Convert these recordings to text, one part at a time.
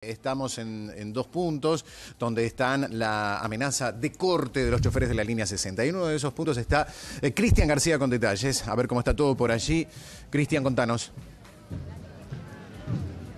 Estamos en dos puntos donde están la amenaza de corte de los choferes de la línea 60. Y en uno de esos puntos está Cristian García con detalles. A ver cómo está todo por allí. Cristian, contanos.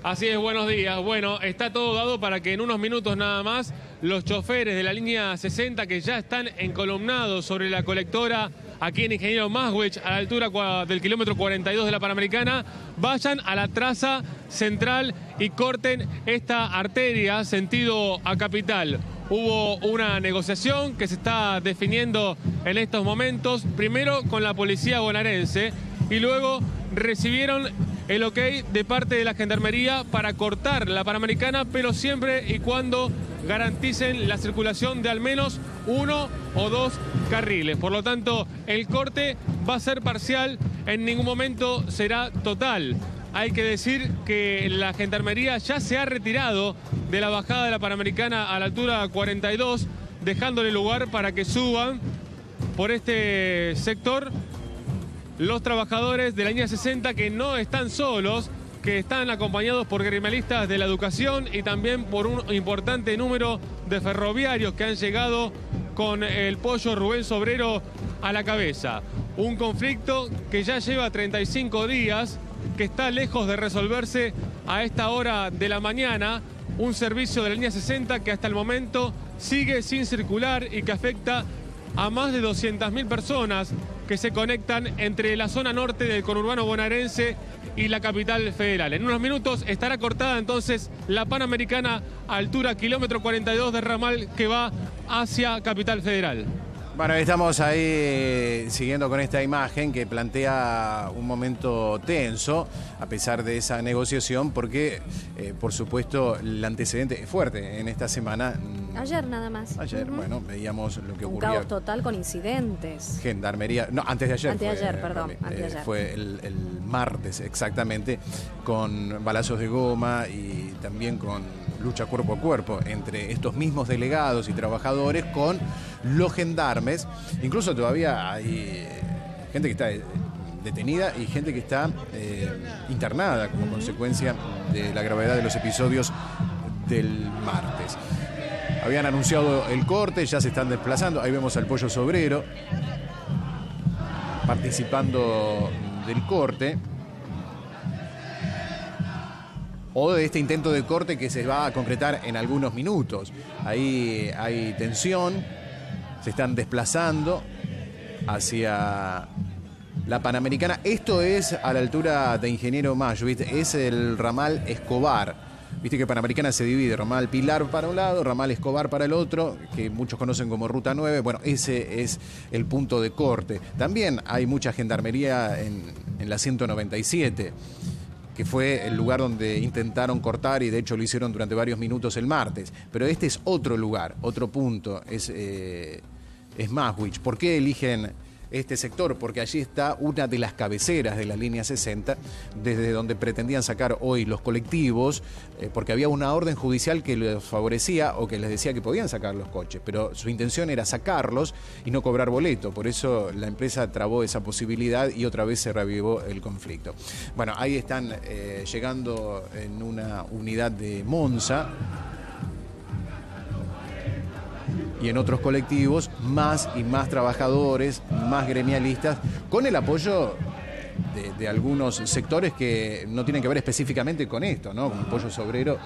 Así es, buenos días. Bueno, está todo dado para que en unos minutos nada más los choferes de la línea 60 que ya están encolumnados sobre la colectora aquí en Ingeniero Maswich, a la altura del kilómetro 42 de la Panamericana, vayan a la traza central y corten esta arteria sentido a Capital. Hubo una negociación que se está definiendo en estos momentos, primero con la policía bonaerense y luego recibieron el ok de parte de la Gendarmería para cortar la Panamericana, pero siempre y cuando garanticen la circulación de al menos uno o dos carriles. Por lo tanto, el corte va a ser parcial, en ningún momento será total. Hay que decir que la Gendarmería ya se ha retirado de la bajada de la Panamericana a la altura 42, dejándole lugar para que suban por este sector los trabajadores de la línea 60, que no están solos, que están acompañados por gremialistas de la educación y también por un importante número de ferroviarios que han llegado con el pollo Rubén Sobrero a la cabeza. Un conflicto que ya lleva 35 días, que está lejos de resolverse a esta hora de la mañana. Un servicio de la línea 60 que hasta el momento sigue sin circular y que afecta a más de 200.000 personas que se conectan entre la zona norte del conurbano bonaerense y la capital federal. En unos minutos estará cortada entonces la Panamericana a altura kilómetro 42 de ramal que va hacia Capital Federal. Bueno, estamos ahí siguiendo con esta imagen que plantea un momento tenso, a pesar de esa negociación, porque, por supuesto, el antecedente es fuerte en esta semana. Ayer nada más. Ayer, bueno, veíamos lo que ocurría. Un caos total con incidentes. Gendarmería, no, antes de ayer. Anteayer, perdón, anteayer. Fue el martes exactamente, con balazos de goma y también con lucha cuerpo a cuerpo entre estos mismos delegados y trabajadores con los gendarmes. Incluso todavía hay gente que está detenida y gente que está internada como consecuencia de la gravedad de los episodios del martes. Habían anunciado el corte, ya se están desplazando. Ahí vemos al pollo Sobrero participando del corte, o de este intento de corte que se va a concretar en algunos minutos. Ahí hay tensión, se están desplazando hacia la Panamericana. Esto es a la altura de Ingeniero Mayo, ¿viste? Es el ramal Escobar. Viste que Panamericana se divide, ramal Pilar para un lado, ramal Escobar para el otro, que muchos conocen como Ruta 9. Bueno, ese es el punto de corte. También hay mucha gendarmería en la 197, que fue el lugar donde intentaron cortar y de hecho lo hicieron durante varios minutos el martes. Pero este es otro lugar, otro punto, es Maswich. ¿Por qué eligen este sector? Porque allí está una de las cabeceras de la línea 60, desde donde pretendían sacar hoy los colectivos, porque había una orden judicial que les favorecía o que les decía que podían sacar los coches, pero su intención era sacarlos y no cobrar boleto. Por eso la empresa trabó esa posibilidad y otra vez se reavivó el conflicto. Bueno, ahí están llegando en una unidad de Monza y en otros colectivos, más y más trabajadores, más gremialistas, con el apoyo de algunos sectores que no tienen que ver específicamente con esto, ¿no? Como el pollo Sobrero,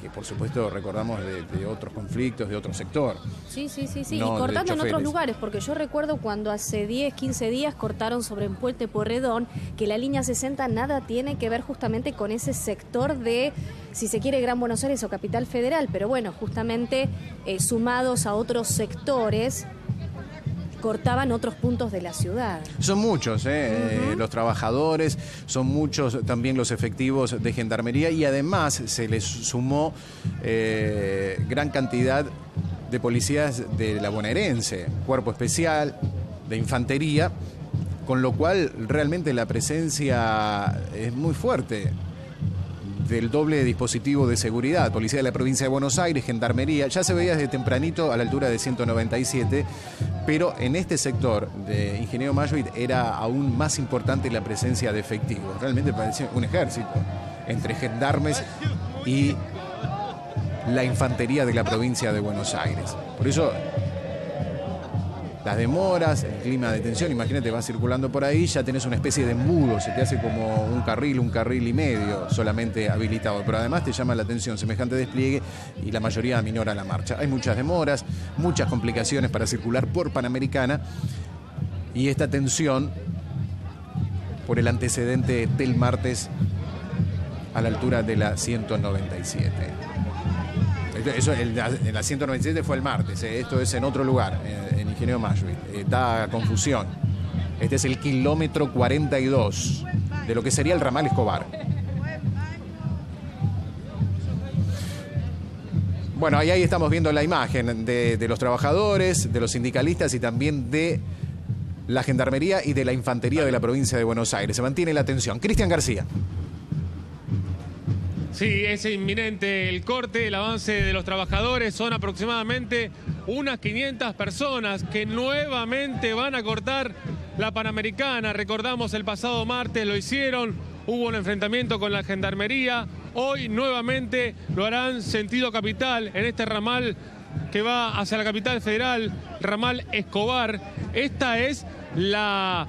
que por supuesto recordamos de otros conflictos, de otro sector. Sí, No, y cortando en otros choferes. lugares, porque yo recuerdo cuando hace 10, 15 días cortaron sobre el Puente Porredón, que la línea 60 nada tiene que ver justamente con ese sector de, si se quiere, Gran Buenos Aires o Capital Federal, pero bueno, justamente sumados a otros sectores, cortaban otros puntos de la ciudad. Son muchos, los trabajadores, son muchos también los efectivos de gendarmería y además se les sumó gran cantidad de policías de la bonaerense, cuerpo especial, de infantería, con lo cual realmente la presencia es muy fuerte del doble dispositivo de seguridad, policía de la provincia de Buenos Aires, gendarmería. Ya se veía desde tempranito a la altura de 197, pero en este sector de Ingeniero Mayo era aún más importante la presencia de efectivos. Realmente parecía un ejército entre gendarmes y la infantería de la provincia de Buenos Aires. Por eso las demoras, el clima de tensión, imagínate, vas circulando por ahí, ya tenés una especie de embudo, se te hace como un carril y medio solamente habilitado, pero además te llama la atención semejante despliegue y la mayoría aminora la marcha. Hay muchas demoras, muchas complicaciones para circular por Panamericana y esta tensión por el antecedente del martes a la altura de la 197. Eso, en la 197 fue el martes, esto es en otro lugar, en Ingeniero Masville. Da confusión. Este es el kilómetro 42 de lo que sería el ramal Escobar. Bueno, ahí estamos viendo la imagen de los trabajadores, de los sindicalistas y también de la Gendarmería y de la Infantería de la provincia de Buenos Aires. Se mantiene la tensión. Cristian García. Sí, es inminente el corte, el avance de los trabajadores. Son aproximadamente unas 500 personas que nuevamente van a cortar la Panamericana. Recordamos el pasado martes lo hicieron, hubo un enfrentamiento con la Gendarmería. Hoy nuevamente lo harán sentido capital en este ramal que va hacia la capital federal, ramal Escobar. Esta es la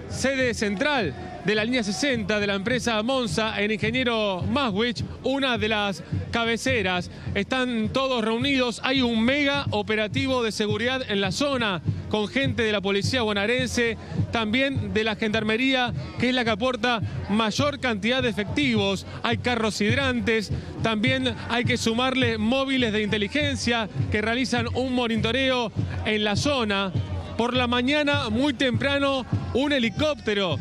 sede central de la línea 60 de la empresa Monza en Ingeniero Maswich, una de las cabeceras. Están todos reunidos, hay un mega operativo de seguridad en la zona con gente de la policía bonaerense, también de la Gendarmería, que es la que aporta mayor cantidad de efectivos. Hay carros hidrantes, también hay que sumarle móviles de inteligencia que realizan un monitoreo en la zona. Por la mañana, muy temprano, un helicóptero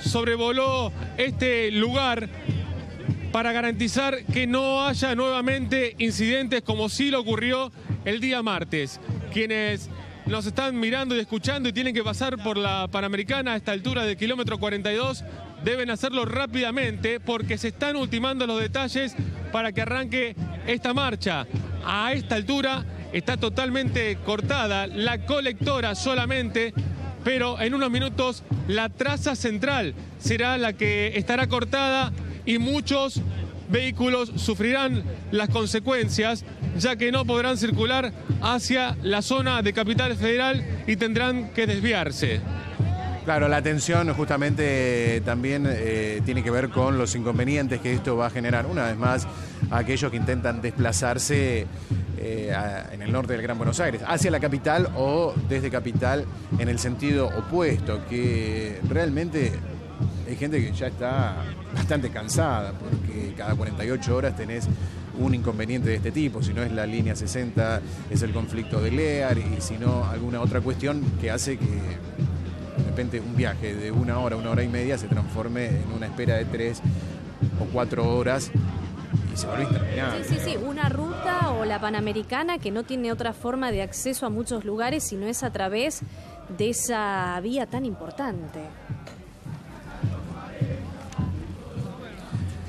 sobrevoló este lugar para garantizar que no haya nuevamente incidentes como sí lo ocurrió el día martes. Quienes nos están mirando y escuchando y tienen que pasar por la Panamericana a esta altura del kilómetro 42 deben hacerlo rápidamente porque se están ultimando los detalles para que arranque esta marcha. A esta altura está totalmente cortada la colectora solamente, pero en unos minutos la traza central será la que estará cortada y muchos vehículos sufrirán las consecuencias, ya que no podrán circular hacia la zona de Capital Federal y tendrán que desviarse. Claro, la tensión justamente también tiene que ver con los inconvenientes que esto va a generar. Una vez más, a aquellos que intentan desplazarse en el norte del Gran Buenos Aires, hacia la capital o desde capital en el sentido opuesto, que realmente hay gente que ya está bastante cansada porque cada 48 horas tenés un inconveniente de este tipo. Si no es la línea 60, es el conflicto de Lear, y si no, alguna otra cuestión que hace que de repente un viaje de una hora y media se transforme en una espera de 3 o 4 horas y se vuelve interminable. Sí, una ruta o la Panamericana que no tiene otra forma de acceso a muchos lugares si no es a través de esa vía tan importante.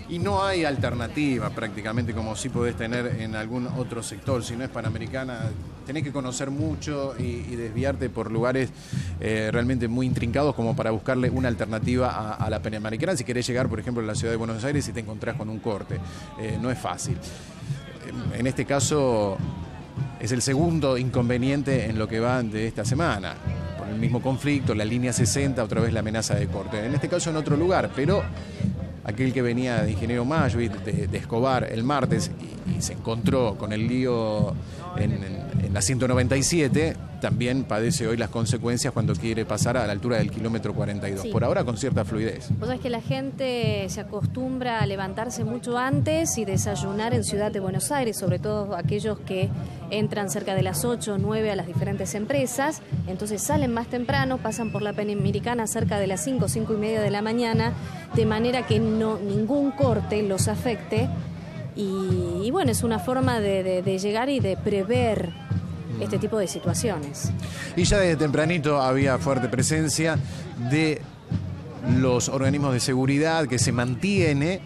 Y no hay alternativa prácticamente como sí podés tener en algún otro sector. Si no es Panamericana, tenés que conocer mucho y desviarte por lugares realmente muy intrincados como para buscarle una alternativa a la Panamericana. Si querés llegar, por ejemplo, a la ciudad de Buenos Aires y te encontrás con un corte. No es fácil. En este caso es el segundo inconveniente en lo que va de esta semana. Por el mismo conflicto, la línea 60, otra vez la amenaza de corte. En este caso en otro lugar, pero aquel que venía de Ingeniero Masville, de Escobar, el martes, y se encontró con el lío en la 197, también padece hoy las consecuencias cuando quiere pasar a la altura del kilómetro 42. Sí. Por ahora con cierta fluidez. Vos sabés que la gente se acostumbra a levantarse mucho antes y desayunar en Ciudad de Buenos Aires, sobre todo aquellos que entran cerca de las 8 o 9 a las diferentes empresas, entonces salen más temprano, pasan por la Panamericana cerca de las 5 y media de la mañana, de manera que ningún corte los afecte. Y bueno, es una forma de llegar y de prever este tipo de situaciones. Y ya desde tempranito había fuerte presencia de los organismos de seguridad que se mantiene,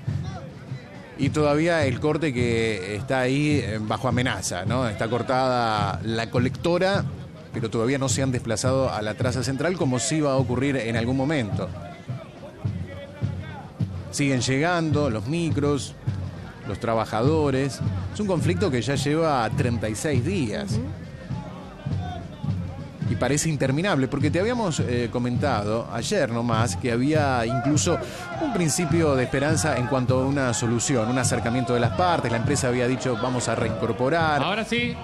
y todavía el corte que está ahí bajo amenaza, ¿no? Está cortada la colectora, pero todavía no se han desplazado a la traza central como sí va a ocurrir en algún momento. Siguen llegando los micros, los trabajadores. Es un conflicto que ya lleva 36 días. Y parece interminable, porque te habíamos comentado ayer nomás que había incluso un principio de esperanza en cuanto a una solución, un acercamiento de las partes. La empresa había dicho vamos a reincorporar. Ahora sí.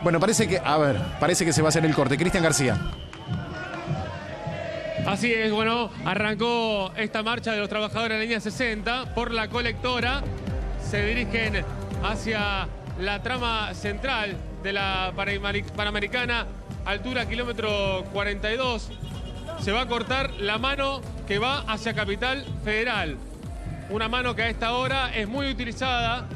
Bueno, parece que se va a hacer el corte. Cristian García. Así es, bueno, arrancó esta marcha de los trabajadores de la línea 60 por la colectora. Se dirigen hacia la trama central de la Panamericana, altura kilómetro 42. Se va a cortar la mano que va hacia Capital Federal. Una mano que a esta hora es muy utilizada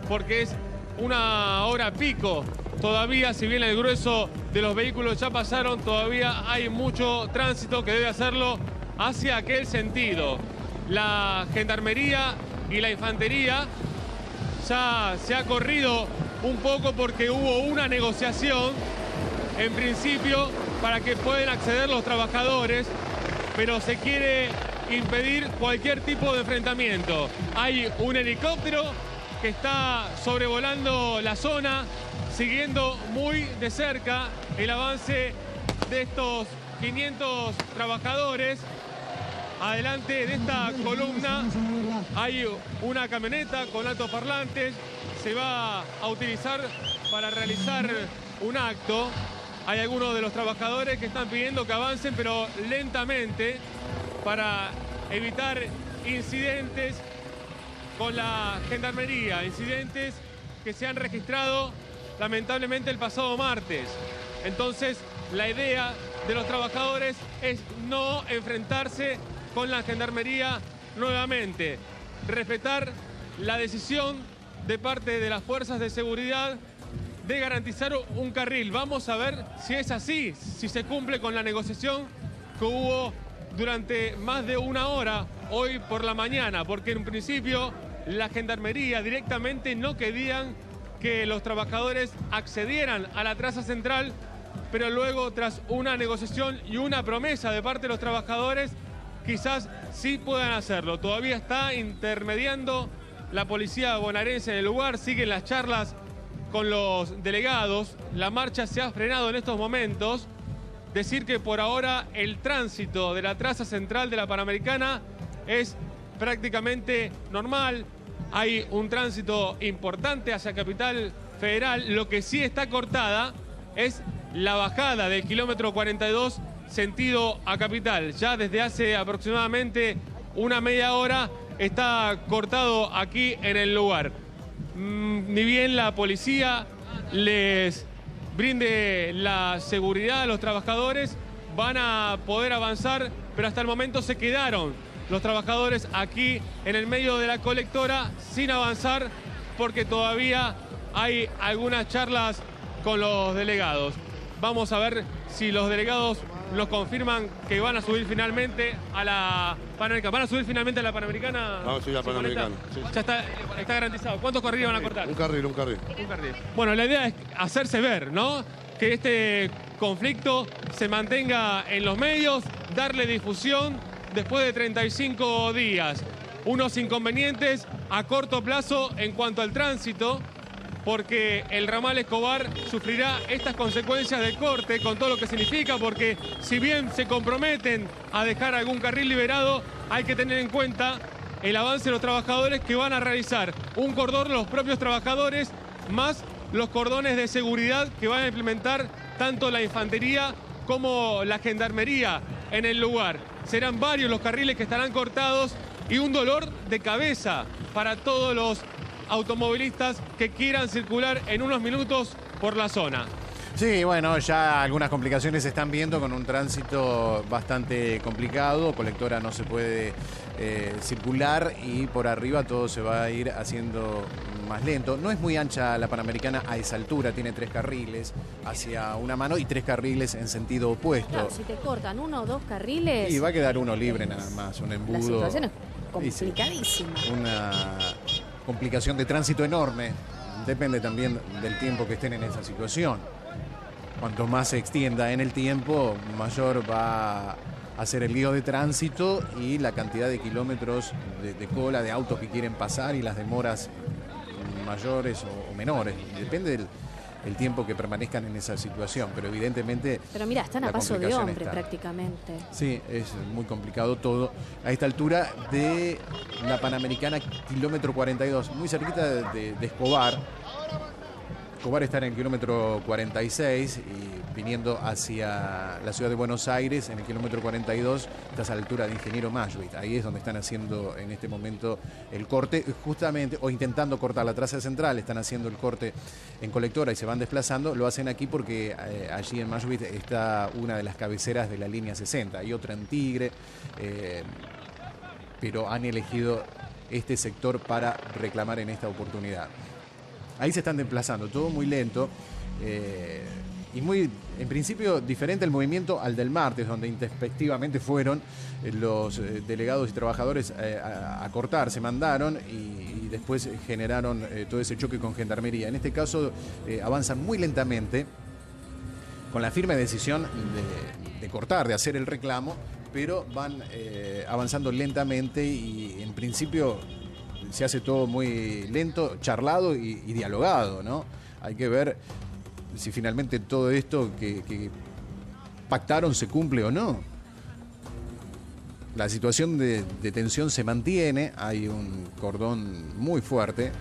porque es una hora pico. Todavía, si bien el grueso de los vehículos ya pasaron, todavía hay mucho tránsito que debe hacerlo hacia aquel sentido. La gendarmería y la infantería ya se ha corrido un poco porque hubo una negociación en principio para que puedan acceder los trabajadores, pero se quiere impedir cualquier tipo de enfrentamiento. Hay un helicóptero que está sobrevolando la zona, siguiendo muy de cerca el avance de estos 500 trabajadores. Adelante de esta columna hay una camioneta con altoparlantes. Se va a utilizar para realizar un acto. Hay algunos de los trabajadores que están pidiendo que avancen, pero lentamente, para evitar incidentes con la gendarmería. Incidentes que se han registrado lamentablemente el pasado martes. Entonces, la idea de los trabajadores es no enfrentarse con la gendarmería nuevamente. Respetar la decisión de parte de las fuerzas de seguridad de garantizar un carril. Vamos a ver si es así, si se cumple con la negociación que hubo durante más de una hora hoy por la mañana, porque en principio la gendarmería directamente no querían que los trabajadores accedieran a la traza central, pero luego, tras una negociación y una promesa de parte de los trabajadores, quizás sí puedan hacerlo. Todavía está intermediando la policía bonaerense en el lugar, siguen las charlas con los delegados, la marcha se ha frenado en estos momentos. Decir que por ahora el tránsito de la traza central de la Panamericana es prácticamente normal. Hay un tránsito importante hacia Capital Federal. Lo que sí está cortada es la bajada del kilómetro 42 sentido a Capital. Ya desde hace aproximadamente una media hora está cortado aquí en el lugar. Ni bien la policía les brinde la seguridad a los trabajadores, van a poder avanzar, pero hasta el momento se quedaron los trabajadores aquí en el medio de la colectora sin avanzar porque todavía hay algunas charlas con los delegados. Vamos a ver si los delegados nos confirman que van a subir finalmente a la Panamericana. ¿Van a subir finalmente a la Panamericana? Vamos a subir a la Panamericana. Sí. Ya está garantizado. ¿Cuántos carriles van a cortar? Un carril. Un carril. Bueno, la idea es hacerse ver, ¿no? Que este conflicto se mantenga en los medios, darle difusión después de 35 días. Unos inconvenientes a corto plazo en cuanto al tránsito, porque el ramal Escobar sufrirá estas consecuencias del corte con todo lo que significa, porque si bien se comprometen a dejar algún carril liberado, hay que tener en cuenta el avance de los trabajadores que van a realizar un cordón los propios trabajadores, más los cordones de seguridad que van a implementar tanto la infantería como la gendarmería en el lugar. Serán varios los carriles que estarán cortados y un dolor de cabeza para todos los automovilistas que quieran circular en unos minutos por la zona. Sí, bueno, ya algunas complicaciones se están viendo con un tránsito bastante complicado. Colectora no se puede circular y por arriba todo se va a ir haciendo más lento. No es muy ancha la Panamericana a esa altura, tiene 3 carriles hacia una mano y 3 carriles en sentido opuesto. Claro, si te cortan 1 o 2 carriles... Y va a quedar uno libre nada más, un embudo. La situación es complicadísima. Sí, una complicación de tránsito enorme. Depende también del tiempo que estén en esa situación. Cuanto más se extienda en el tiempo, mayor va a ser el lío de tránsito y la cantidad de kilómetros de cola de autos que quieren pasar y las demoras mayores o menores, depende del el tiempo que permanezcan en esa situación, pero evidentemente... Pero mira, están a paso de hombre prácticamente. Sí, es muy complicado todo. A esta altura de la Panamericana, kilómetro 42, muy cerquita de Escobar. Escobar está en el kilómetro 46 y viniendo hacia la ciudad de Buenos Aires, en el kilómetro 42, estás a la altura de Ingeniero Mashuit. Ahí es donde están haciendo en este momento el corte, justamente, o intentando cortar la traza central, están haciendo el corte en Colectora y se van desplazando. Lo hacen aquí porque allí en Mashuit está una de las cabeceras de la línea 60. Hay otra en Tigre, pero han elegido este sector para reclamar en esta oportunidad. Ahí se están desplazando, todo muy lento y muy, en principio, diferente el movimiento al del martes, donde introspectivamente fueron los delegados y trabajadores a cortar, se mandaron y después generaron todo ese choque con Gendarmería. En este caso avanzan muy lentamente, con la firme decisión de cortar, de hacer el reclamo, pero van avanzando lentamente y en principio... se hace todo muy lento, charlado y dialogado, ¿no? Hay que ver si finalmente todo esto que pactaron se cumple o no. La situación de tensión se mantiene, hay un cordón muy fuerte,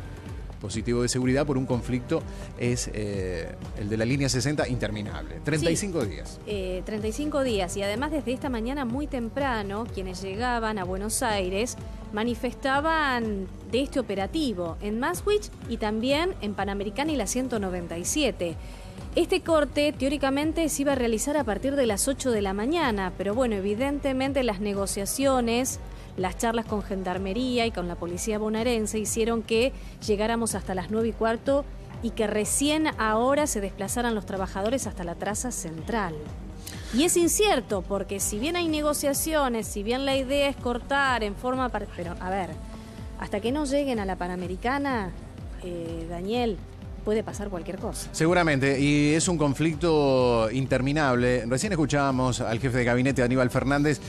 positivo de seguridad por un conflicto, es el de la línea 60 interminable. 35 sí, días. 35 días y además desde esta mañana muy temprano quienes llegaban a Buenos Aires manifestaban de este operativo en Maswich y también en Panamericana y la 197. Este corte teóricamente se iba a realizar a partir de las 8 de la mañana, pero bueno, evidentemente las negociaciones, las charlas con Gendarmería y con la policía bonaerense hicieron que llegáramos hasta las 9:15 y que recién ahora se desplazaran los trabajadores hasta la traza central. Y es incierto, porque si bien hay negociaciones, si bien la idea es cortar en forma... Pero, a ver, hasta que no lleguen a la Panamericana, Daniel, puede pasar cualquier cosa. Seguramente, y es un conflicto interminable. Recién escuchábamos al jefe de gabinete, Aníbal Fernández,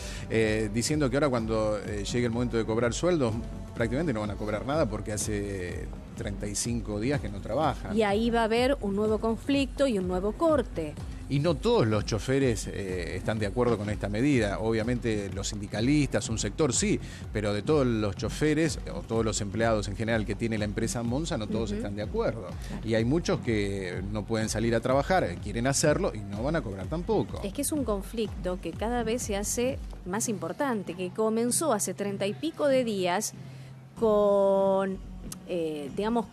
diciendo que ahora cuando llegue el momento de cobrar sueldos, prácticamente no van a cobrar nada porque hace 35 días que no trabajan. Y ahí va a haber un nuevo conflicto y un nuevo corte. Y no todos los choferes están de acuerdo con esta medida. Obviamente los sindicalistas, un sector sí, pero de todos los choferes o todos los empleados en general que tiene la empresa Monza, no todos están de acuerdo. Y hay muchos que no pueden salir a trabajar, quieren hacerlo y no van a cobrar tampoco. Es que es un conflicto que cada vez se hace más importante, que comenzó hace 30 y pico de días con,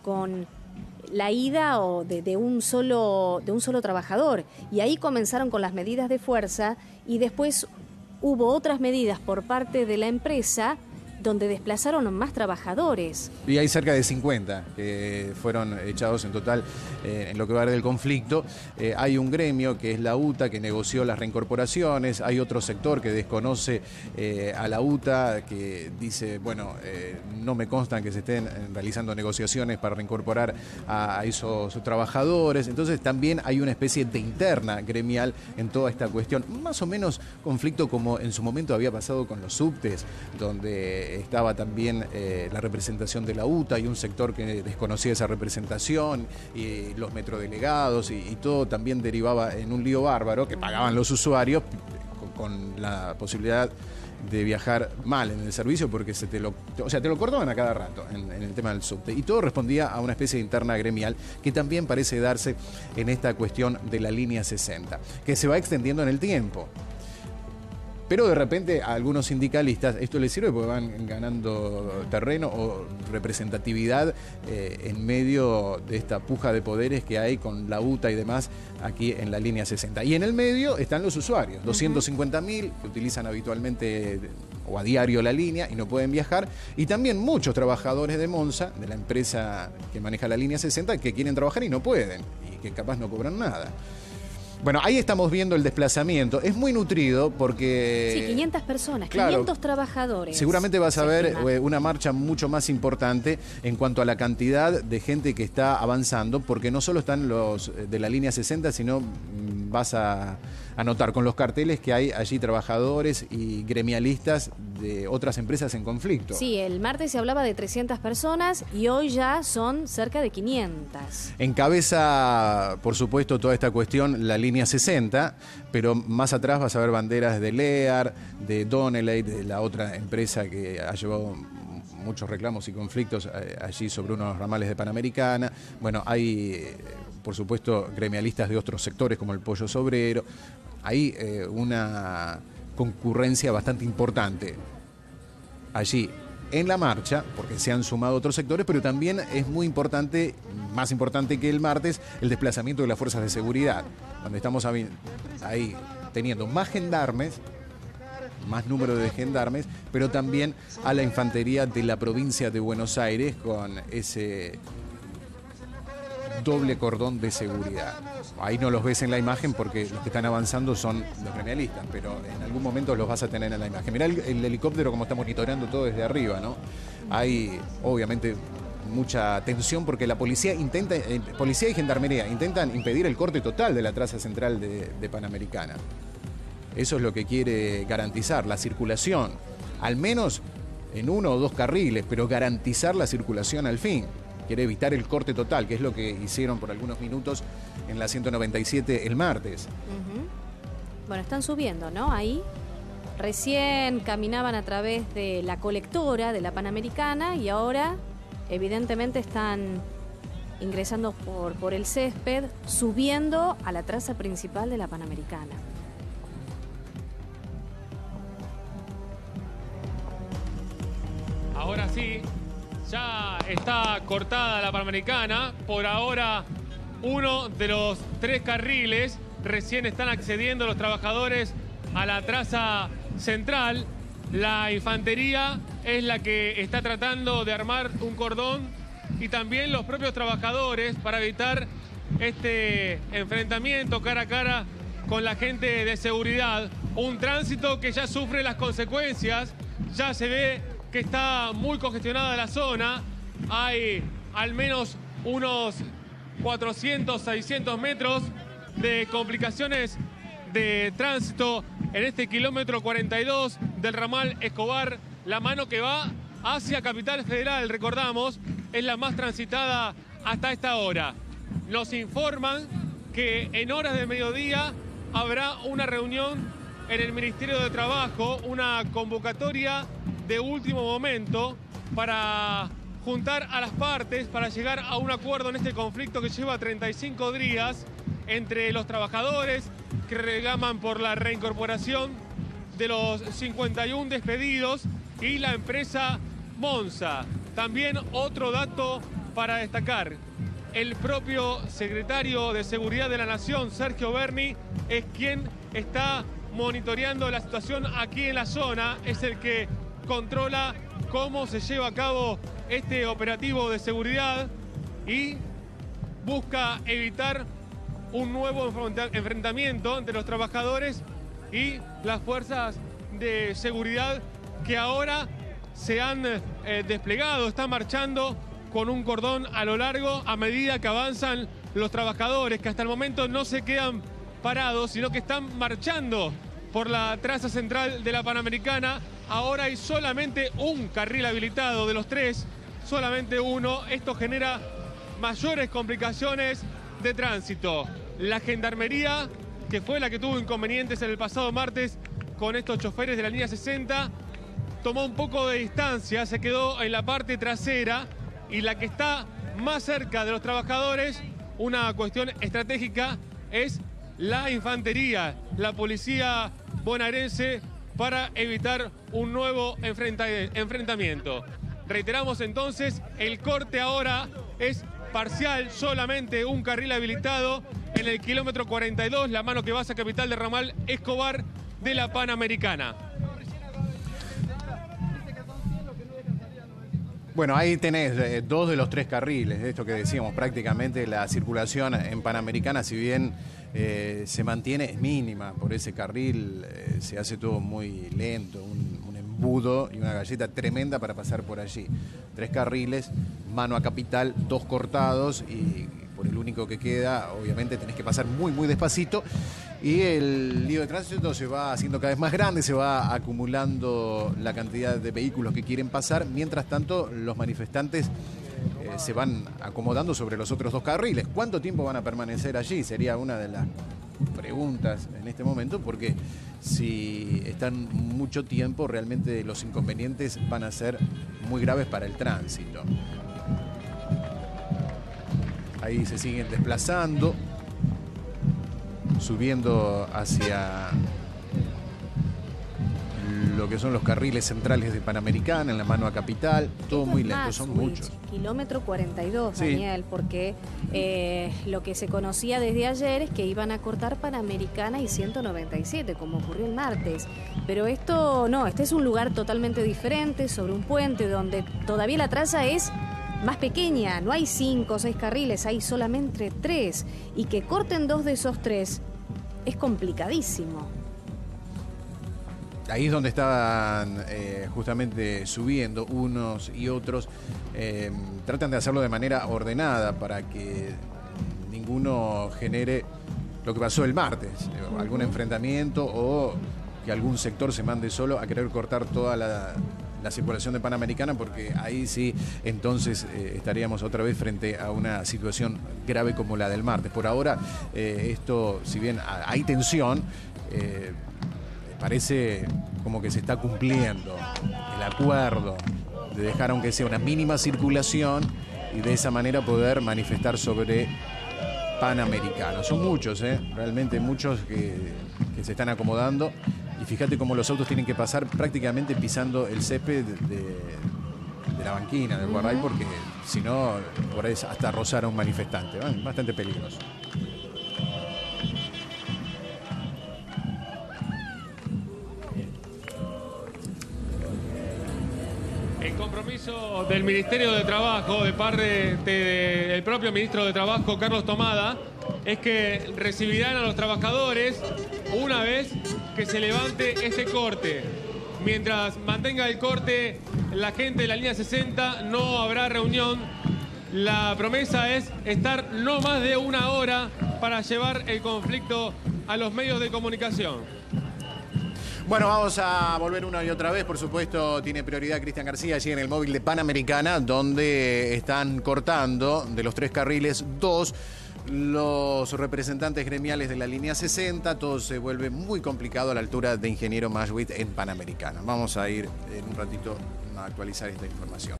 con la ida de un solo trabajador, y ahí comenzaron con las medidas de fuerza y después hubo otras medidas por parte de la empresa donde desplazaron más trabajadores. Y hay cerca de 50 que fueron echados en total en lo que va del conflicto. Hay un gremio que es la UTA que negoció las reincorporaciones, hay otro sector que desconoce a la UTA que dice, bueno, no me constan que se estén realizando negociaciones para reincorporar a esos trabajadores. Entonces también hay una especie de interna gremial en toda esta cuestión. Más o menos conflicto como en su momento había pasado con los subtes, donde estaba también la representación de la UTA y un sector que desconocía esa representación, y los metrodelegados y todo también derivaba en un lío bárbaro que pagaban los usuarios con la posibilidad de viajar mal en el servicio porque te lo cortaban a cada rato en el tema del subte, y todo respondía a una especie de interna gremial que también parece darse en esta cuestión de la línea 60, que se va extendiendo en el tiempo. Pero de repente a algunos sindicalistas esto les sirve porque van ganando terreno o representatividad en medio de esta puja de poderes que hay con la UTA y demás aquí en la línea 60. Y en el medio están los usuarios, 250.000 que utilizan habitualmente o a diario la línea y no pueden viajar, y también muchos trabajadores de Monza, de la empresa que maneja la línea 60, que quieren trabajar y no pueden, y que capaz no cobran nada. Bueno, ahí estamos viendo el desplazamiento. Es muy nutrido porque... Sí, 500 personas, claro, 500 trabajadores. Seguramente vas a ver una marcha mucho más importante en cuanto a la cantidad de gente que está avanzando, porque no solo están los de la línea 60, sino vas a notar con los carteles que hay allí trabajadores y gremialistas de otras empresas en conflicto. Sí, el martes se hablaba de 300 personas y hoy ya son cerca de 500. Encabeza, por supuesto, toda esta cuestión la línea 60, pero más atrás vas a ver banderas de Lear, de Donnelley, de la otra empresa que ha llevado muchos reclamos y conflictos allí sobre unos ramales de Panamericana. Bueno, hay, por supuesto, gremialistas de otros sectores como el Pollo Sobrero. Hay una concurrencia bastante importante allí en la marcha, porque se han sumado otros sectores, pero también es muy importante, más importante que el martes, el desplazamiento de las fuerzas de seguridad, donde estamos ahí teniendo más gendarmes, más número de gendarmes, pero también a la infantería de la provincia de Buenos Aires con ese doble cordón de seguridad. Ahí no los ves en la imagen porque los que están avanzando son los gremialistas, pero en algún momento los vas a tener en la imagen. Mirá el helicóptero como está monitoreando todo desde arriba, ¿no? Hay obviamente mucha tensión porque la policía policía y gendarmería intentan impedir el corte total de la traza central de Panamericana. Eso es lo que quiere garantizar, la circulación, al menos en 1 o 2 carriles, pero garantizar la circulación al fin. Quiere evitar el corte total, que es lo que hicieron por algunos minutos en la 197 el martes. Bueno, están subiendo, ¿no? Ahí recién caminaban a través de la colectora de la Panamericana y ahora evidentemente están ingresando por el césped, subiendo a la traza principal de la Panamericana. Ahora sí, ya está cortada la Panamericana. Por ahora, uno de los 3 carriles. Recién están accediendo los trabajadores a la traza central. La infantería es la que está tratando de armar un cordón y también los propios trabajadores para evitar este enfrentamiento cara a cara con la gente de seguridad. Un tránsito que ya sufre las consecuencias. Ya se ve que está muy congestionada la zona. Hay al menos unos 400, 600 metros de complicaciones de tránsito en este kilómetro 42 del ramal Escobar. La mano que va hacia Capital Federal, recordamos, es la más transitada hasta esta hora. Nos informan que en horas de mediodía habrá una reunión en el Ministerio de Trabajo, una convocatoria de último momento para juntar a las partes, para llegar a un acuerdo en este conflicto que lleva 35 días entre los trabajadores que reclaman por la reincorporación de los 51 despedidos y la empresa Monza. También otro dato para destacar: el propio secretario de Seguridad de la Nación, Sergio Berni, es quien está monitoreando la situación aquí en la zona, es el que controla cómo se lleva a cabo este operativo de seguridad y busca evitar un nuevo enfrentamiento entre los trabajadores y las fuerzas de seguridad que ahora se han desplegado, están marchando con un cordón a lo largo a medida que avanzan los trabajadores, que hasta el momento no se quedan parados, sino que están marchando por la traza central de la Panamericana. Ahora hay solamente un carril habilitado de los 3, solamente uno. Esto genera mayores complicaciones de tránsito. La gendarmería, que fue la que tuvo inconvenientes en el pasado martes con estos choferes de la línea 60, tomó un poco de distancia, se quedó en la parte trasera, y la que está más cerca de los trabajadores, una cuestión estratégica, es la infantería, la policía bonaerense, para evitar un nuevo enfrentamiento. Reiteramos entonces, el corte ahora es parcial, solamente un carril habilitado en el kilómetro 42, la mano que va hacia Capital de ramal Escobar de la Panamericana. Bueno, ahí tenés 2 de los 3 carriles, esto que decíamos, prácticamente la circulación en Panamericana, si bien se mantiene, es mínima. Por ese carril se hace todo muy lento, un embudo y una galleta tremenda para pasar por allí. 3 carriles, mano a Capital, 2 cortados, y por por el único que queda, obviamente tenés que pasar muy, muy despacito. Y el lío de tránsito se va haciendo cada vez más grande, se va acumulando la cantidad de vehículos que quieren pasar. Mientras tanto, los manifestantes se van acomodando sobre los otros dos carriles. ¿Cuánto tiempo van a permanecer allí? Sería una de las preguntas en este momento, porque si están mucho tiempo, realmente los inconvenientes van a ser muy graves para el tránsito. Ahí se siguen desplazando, subiendo hacia lo que son los carriles centrales de Panamericana, en la mano a Capital, todo muy lento, son muchos. Kilómetro 42, sí. Daniel, porque lo que se conocía desde ayer es que iban a cortar Panamericana y 197, como ocurrió el martes. Pero esto no, este es un lugar totalmente diferente, sobre un puente donde todavía la traza es más pequeña, no hay 5 o 6 carriles, hay solamente 3. Y que corten 2 de esos 3 es complicadísimo. Ahí es donde estaban justamente subiendo unos y otros. Tratan de hacerlo de manera ordenada para que ninguno genere lo que pasó el martes, algún enfrentamiento o que algún sector se mande solo a querer cortar toda la circulación de Panamericana, porque ahí sí, entonces estaríamos otra vez frente a una situación grave como la del martes. Por ahora, esto, si bien hay tensión, parece como que se está cumpliendo el acuerdo de dejar aunque sea una mínima circulación y de esa manera poder manifestar sobre Panamericana. Son muchos, realmente muchos que se están acomodando. Y fíjate cómo los autos tienen que pasar prácticamente pisando el césped de la banquina, del guarday, porque si no, por ahí hasta rozar a un manifestante. Bastante peligroso. El compromiso del Ministerio de Trabajo, de parte del propio Ministro de Trabajo, Carlos Tomada, es que recibirán a los trabajadores una vez que se levante este corte. Mientras mantenga el corte la gente de la línea 60, no habrá reunión. La promesa es estar no más de 1 hora para llevar el conflicto a los medios de comunicación. Bueno, vamos a volver una y otra vez. Por supuesto, tiene prioridad Cristian García allí en el móvil de Panamericana, donde están cortando de los 3 carriles 2 los representantes gremiales de la línea 60. Todo se vuelve muy complicado a la altura de Ingeniero Maschwitz en Panamericana. Vamos a ir en un ratito a actualizar esta información.